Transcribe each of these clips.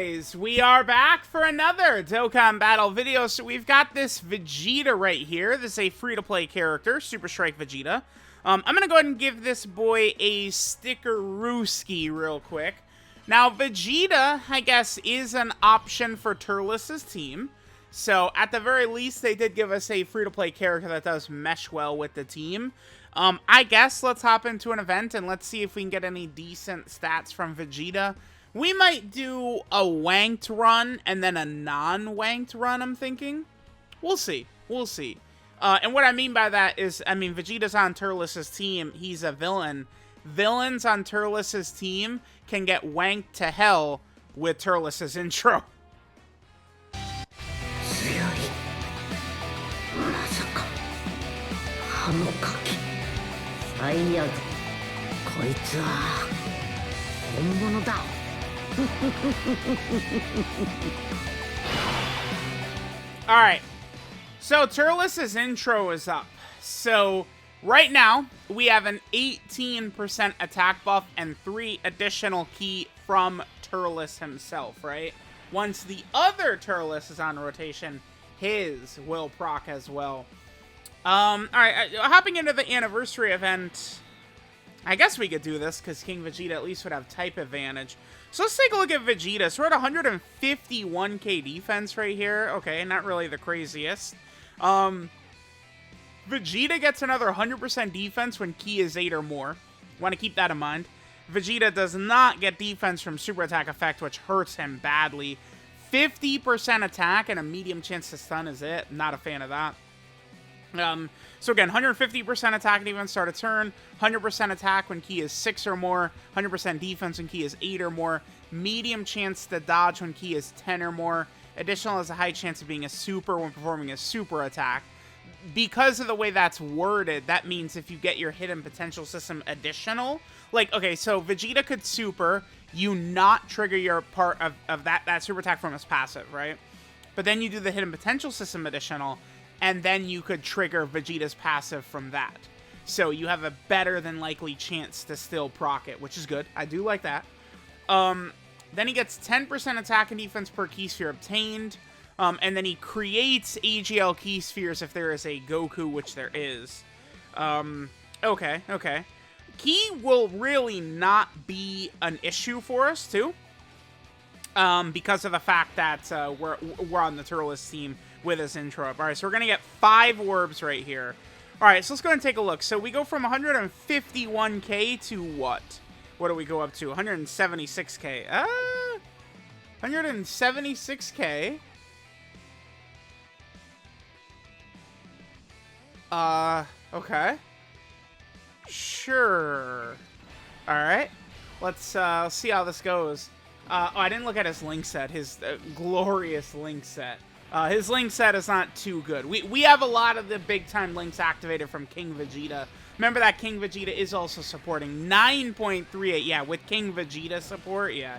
guys, we are back for another Dokkan battle video. So we've got this Vegeta right here. This is a free-to-play character, Super Strike Vegeta. I'm gonna go ahead and give this boy a sticker-rooski real quick. Now, Vegeta, I guess, is an option for Turles' team. So, at the very least, they did give us a free-to-play character that does mesh well with the team. I guess let's hop into an event and let's see if we can get any decent stats from Vegeta. We might do a wanked run and then a non-wanked run, I'm thinking. We'll see. We'll see. And what I mean by that is, I mean, Vegeta's on Turles' team. He's a villain. Villains on Turles' team can get wanked to hell with Turles' intro. Alright, so Turles' intro is up. So, right now, we have an 18% attack buff and 3 additional ki from Turles himself, right? Once the other Turles is on rotation, his will proc as well. Alright, hopping into the anniversary event, I guess we could do this, because King Vegeta at least would have type advantage. So let's take a look at Vegeta. So we're at 151k defense right here. Okay, not really the craziest. Vegeta gets another 100% defense when ki is 8 or more. Want to keep that in mind. Vegeta does not get defense from super attack effect, which hurts him badly. 50% attack and a medium chance to stun is it. Not a fan of that. So again, 150% attack and defense start a turn, 100% attack when ki is 6 or more, 100% defense when ki is 8 or more, medium chance to dodge when ki is 10 or more, additional has a high chance of being a super when performing a super attack. Because of the way that's worded, that means if you get your hidden potential system additional, like, okay, so Vegeta could super, you not trigger your part of that super attack from his passive, right? But then you do the hidden potential system additional, and then you could trigger Vegeta's passive from that. So you have a better than likely chance to still proc it, which is good. I do like that. Then he gets 10% attack and defense per key sphere obtained. And then he creates AGL key spheres if there is a Goku, which there is. Okay. Ki will really not be an issue for us, too. Because of the fact that we're on the Turles team with his intro up. Alright, so we're going to get 5 orbs right here. Alright, so let's go ahead and take a look. So we go from 151k to what? What do we go up to? 176k. 176k. Okay. Sure. Alright. Let's see how this goes. Oh, I didn't look at his link set. His glorious link set. His link set is not too good. We have a lot of the big-time links activated from King Vegeta. Remember that King Vegeta is also supporting 9.38. Yeah, with King Vegeta support. Yeah.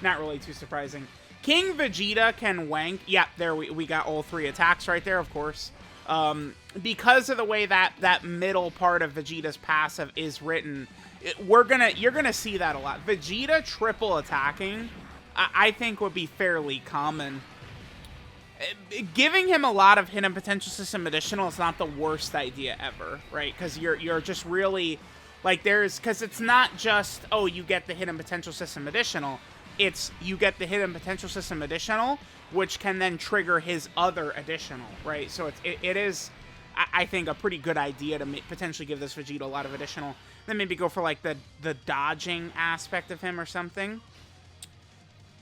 Not really too surprising. King Vegeta can wank. Yeah, there we got all 3 attacks right there, of course. Because of the way that middle part of Vegeta's passive is written, you're gonna see that a lot. Vegeta triple attacking, I think, would be fairly common. Giving him a lot of hidden potential system additional is not the worst idea ever, right? Because you're just really, like, because it's not just, oh, you get the hidden potential system additional. It's you get the hidden potential system additional, which can then trigger his other additional, right? So it is, I think, a pretty good idea to potentially give this Vegeta a lot of additional. Then maybe go for, like, the dodging aspect of him or something.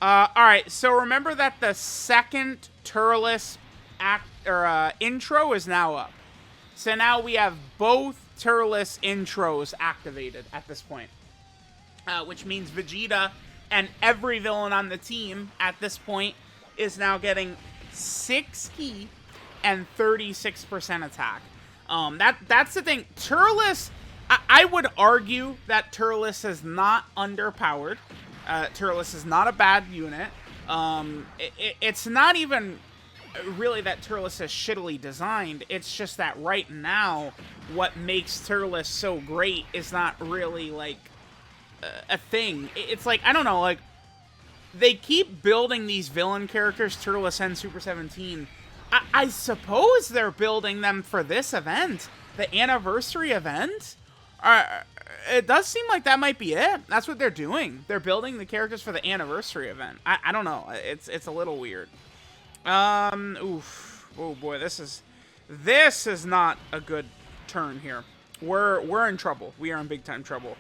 Alright, so remember that the second Turles intro is now up. So now we have both Turles intros activated at this point. Which means Vegeta and every villain on the team at this point is now getting 6 ki and 36% attack. That's the thing. Turles, I would argue that Turles is not underpowered. Turles is not a bad unit. It's not even really that Turles is shittily designed. It's just that right now, what makes Turles so great is not really, like, a thing. It's like, I don't know, like, they keep building these villain characters, Turles and Super 17. I suppose they're building them for this event, the anniversary event. It does seem like that might be it. That's what they're doing. They're building the characters for the anniversary event. I don't know. It's a little weird. Oof. Oh boy, this is not a good turn here. We're in trouble. We are in big time trouble.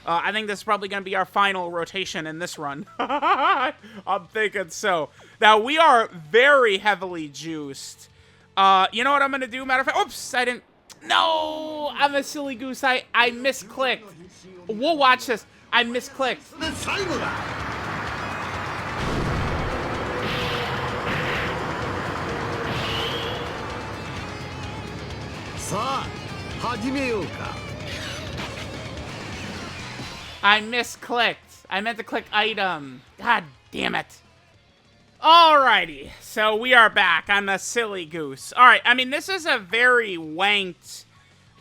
I think this is probably going to be our final rotation in this run. I'm thinking so. Now, we are very heavily juiced. You know what I'm going to do? Matter of fact, oops, I didn't. No, I'm a silly goose. I misclicked. We'll watch this. I misclicked. I misclicked. I meant to click item. God damn it. Alrighty, so we are back. I'm a silly goose. Alright, I mean, this is a very wanked...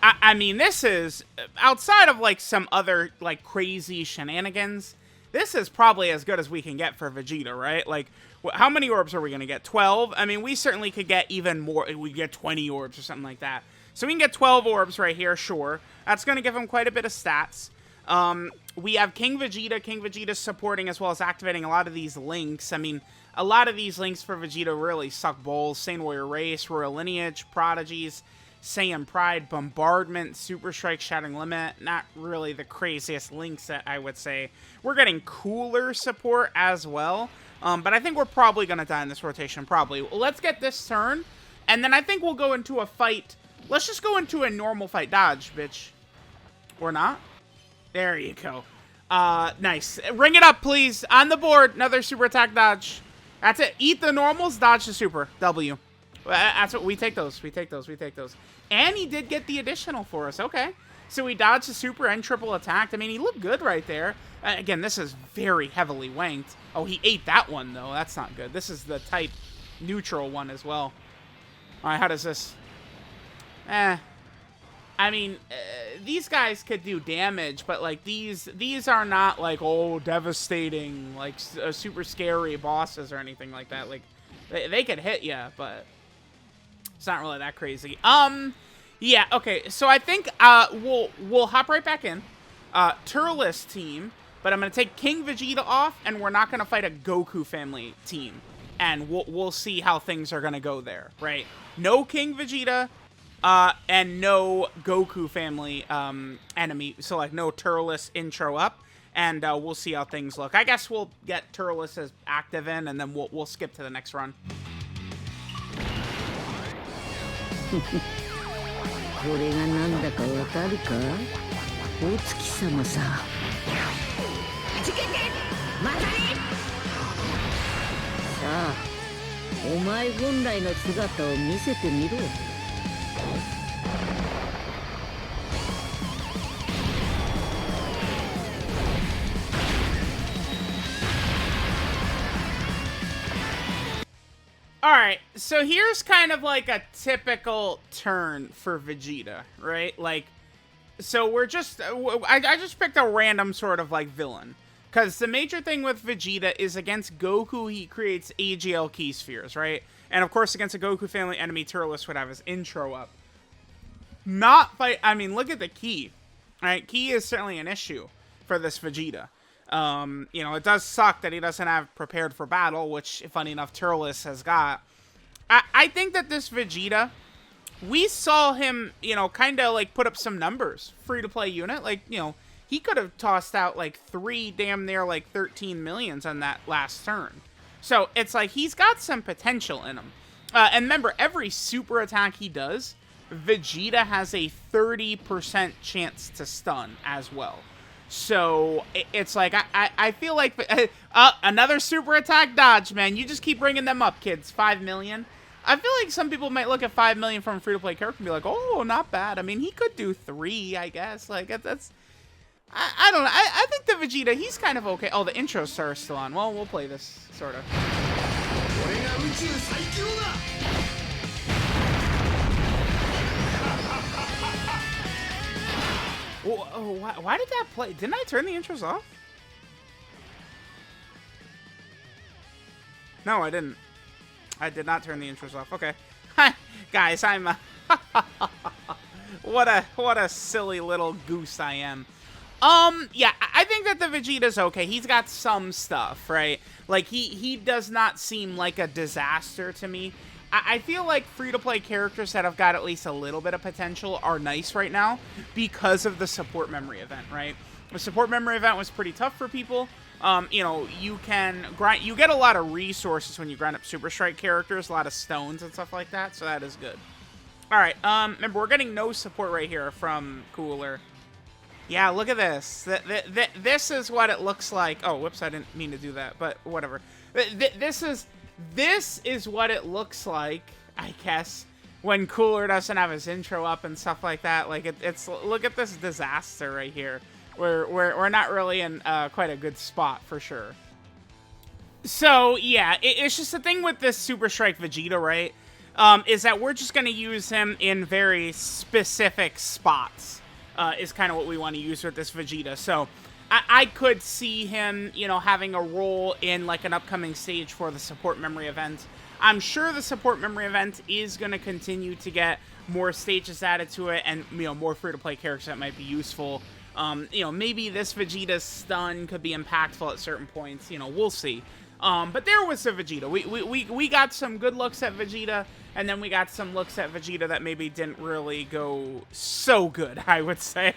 I mean, this is... Outside of, like, some other, like, crazy shenanigans, this is probably as good as we can get for Vegeta, right? Like, how many orbs are we going to get? 12? I mean, we certainly could get even more. We get 20 orbs or something like that. So we can get 12 orbs right here, sure. That's going to give him quite a bit of stats. We have King Vegeta. King Vegeta's supporting as well as activating a lot of these links. I mean, a lot of these links for Vegeta really suck balls. Saiyan Warrior Race, Royal Lineage, Prodigies, Saiyan Pride, Bombardment, Super Strike, Shattering Limit. Not really the craziest links that I would say. We're getting cooler support as well. But I think we're probably going to die in this rotation, probably. Let's get this turn, and then I think we'll go into a fight. Let's just go into a normal fight. Dodge, bitch. Or not? There you go. Nice. Ring it up, please. On the board. Another super attack dodge. That's it. Eat the normals, dodge the super. W. That's what we take those. We take those. We take those. And he did get the additional for us. Okay. So we dodged the super and triple attacked. I mean, he looked good right there. Again, this is very heavily wanked. Oh, he ate that one, though. That's not good. This is the type neutral one as well. All right, how does this? I mean, these guys could do damage, but, like, these are not, like, oh, devastating, like, super scary bosses or anything like that. Like, they could hit you, but it's not really that crazy. Yeah, okay, so I think, we'll hop right back in. Turles team, but I'm going to take King Vegeta off, and we're not going to fight a Goku family team. And we'll see how things are going to go there, right? No King Vegeta, and no Goku family enemy, so like no Turles intro up, and we'll see how things look. I guess we'll get Turles as active in, and then we'll skip to the next run. Alright, so here's kind of like a typical turn for Vegeta, right? Like, so we're just, I just picked a random sort of like villain. Because the major thing with Vegeta is against Goku, he creates AGL key spheres, right? And of course, against a Goku family enemy, Turles would have his intro up. Not by, I mean, look at the key. Right? Key is certainly an issue for this Vegeta. You know, it does suck that he doesn't have prepared for battle, which, funny enough, Turles has got. I think that this Vegeta, we saw him, you know, kind of like put up some numbers. Free-to-play unit, like, you know, he could have tossed out like 3 damn near like 13 millions on that last turn. So it's like he's got some potential in him. And remember, every super attack he does, Vegeta has a 30% chance to stun as well. So it's like, I feel like another super attack dodge, man. You just keep bringing them up, kids. 5 million. I feel like some people might look at 5 million from a free-to-play character and be like, oh, not bad. I mean, he could do 3, I guess. Like, that's... I don't know. I think the Vegeta, he's kind of okay. Oh, the intro star is still on. Well, we'll play this, sort of. Why did that play? Didn't I turn the intros off? No, I didn't. I did not turn the intros off. Okay. Guys, I'm what a silly little goose I am. Yeah, I think that the Vegeta's okay. He's got some stuff, right? Like, he does not seem like a disaster to me. I feel like free-to-play characters that have got at least a little bit of potential are nice right now because of the support memory event, right? The support memory event was pretty tough for people. You know, you can grind, you get a lot of resources when you grind up Super Strike characters, a lot of stones and stuff like that, so that is good. Alright, remember, we're getting no support right here from Cooler. Yeah, look at this. This is what it looks like. Oh, whoops, I didn't mean to do that, but whatever. This is what it looks like, I guess, when Cooler doesn't have his intro up and stuff like that. Like, it's look at this disaster right here. We're not really in quite a good spot, for sure. So, yeah, it's just the thing with this Super Strike Vegeta, right, is that we're just going to use him in very specific spots. Is kind of what we want to use with this Vegeta. So I could see him, you know, having a role in like an upcoming stage for the support memory event. I'm sure the support memory event is going to continue to get more stages added to it and, you know, more free-to-play characters that might be useful. You know, maybe this Vegeta's stun could be impactful at certain points. You know, we'll see. But there was a Vegeta. We got some good looks at Vegeta, and then we got some looks at Vegeta that maybe didn't really go so good, I would say.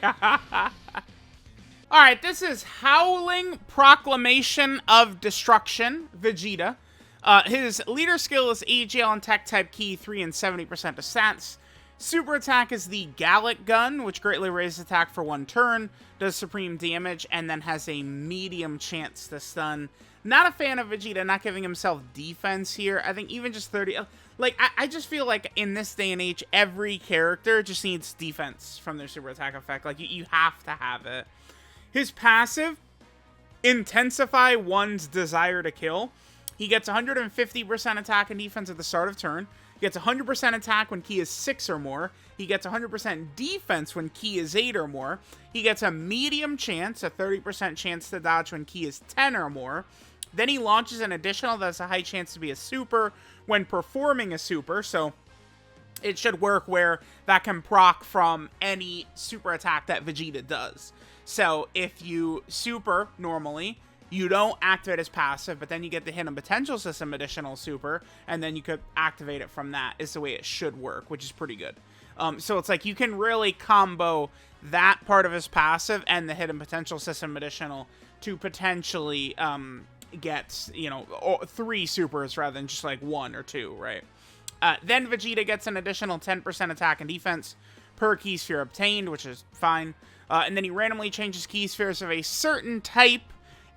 Alright, this is Howling Proclamation of Destruction, Vegeta. His leader skill is AGL and Tech Type Key 3 and 70% of stats. Super attack is the Gallic Gun, which greatly raises attack for 1 turn, does supreme damage, and then has a medium chance to stun. Not a fan of Vegeta not giving himself defense here. I think even just 30... Like, I just feel like in this day and age, every character just needs defense from their super attack effect. Like, you have to have it. His passive, Intensify One's Desire to Kill. He gets 150% attack and defense at the start of turn. He gets 100% attack when Ki is 6 or more. He gets 100% defense when Ki is 8 or more. He gets a medium chance, a 30% chance to dodge when Ki is 10 or more. Then he launches an additional that has a high chance to be a super when performing a super, so it should work where that can proc from any super attack that Vegeta does. So if you super normally, you don't activate his passive, but then you get the Hidden Potential System additional super, and then you could activate it from that, is the way it should work, which is pretty good. So it's like you can really combo that part of his passive and the Hidden Potential System additional to potentially get, you know, 3 supers rather than just like 1 or 2, right? Then Vegeta gets an additional 10% attack and defense per key sphere obtained, which is fine. And then he randomly changes key spheres of a certain type,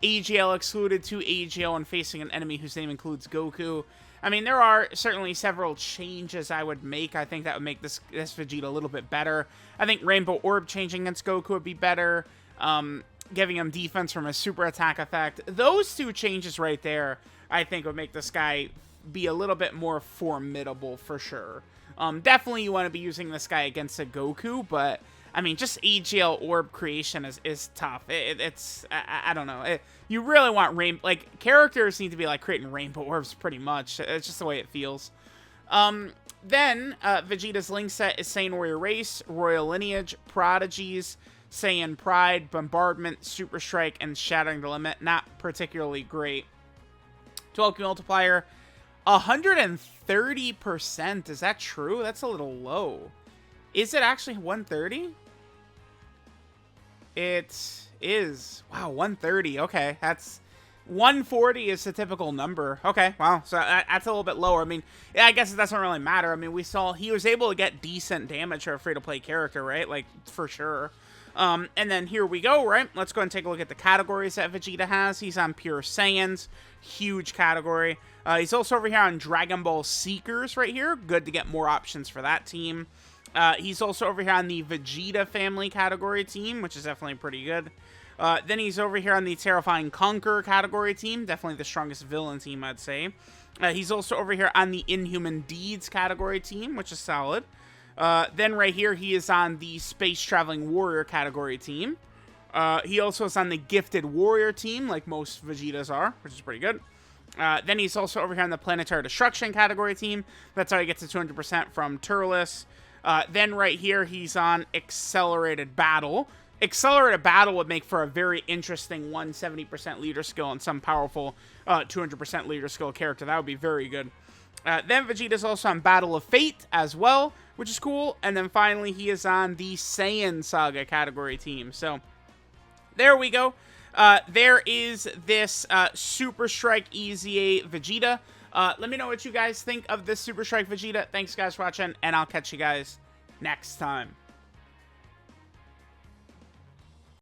AGL excluded, to AGL when facing an enemy whose name includes Goku. I mean, there are certainly several changes I would make. I think that would make this Vegeta a little bit better. I think Rainbow Orb changing against Goku would be better. Giving him defense from a super attack effect. Those 2 changes right there, I think, would make this guy be a little bit more formidable for sure. Definitely you want to be using this guy against a Goku, but I mean, just AGL Orb creation is tough. It's I don't know. You really want like, characters need to be like creating Rainbow Orbs pretty much. It's just the way it feels. Then Vegeta's link set is Saiyan Warrior Race, Royal Lineage, Prodigies, Saiyan Pride, Bombardment, Super Strike, and Shattering the Limit. Not particularly great. 12 multiplier, 130%. Is that true? That's a little low. Is it actually 130? It is. Wow, 130. Okay, that's... 140 is the typical number. Okay, wow. So that's a little bit lower. I mean, yeah, I guess it doesn't really matter. I mean, we saw he was able to get decent damage for a free-to-play character, right? Like, for sure. And then here we go, right? Let's go and take a look at the categories that Vegeta has. He's on Pure Saiyans. Huge category. He's also over here on Dragon Ball Seekers right here. Good to get more options for that team. He's also over here on the Vegeta family category team, which is definitely pretty good. Then he's over here on the Terrifying Conqueror category team. Definitely the strongest villain team, I'd say. He's also over here on the Inhuman Deeds category team, which is solid. Then right here, he is on the Space Traveling Warrior category team. He also is on the Gifted Warrior team, like most Vegetas are, which is pretty good. Then he's also over here on the Planetary Destruction category team. That's how he gets to 200% from Turles. Then right here, he's on Accelerated Battle. Accelerated Battle would make for a very interesting 170% leader skill and some powerful 200% leader skill character. That would be very good. Then Vegeta's also on Battle of Fate as well, which is cool. And then finally, he is on the Saiyan Saga category team. So there we go. There is this Super Strike EZA Vegeta. Let me know what you guys think of this Super Strike Vegeta. Thanks, guys, for watching, and I'll catch you guys next time.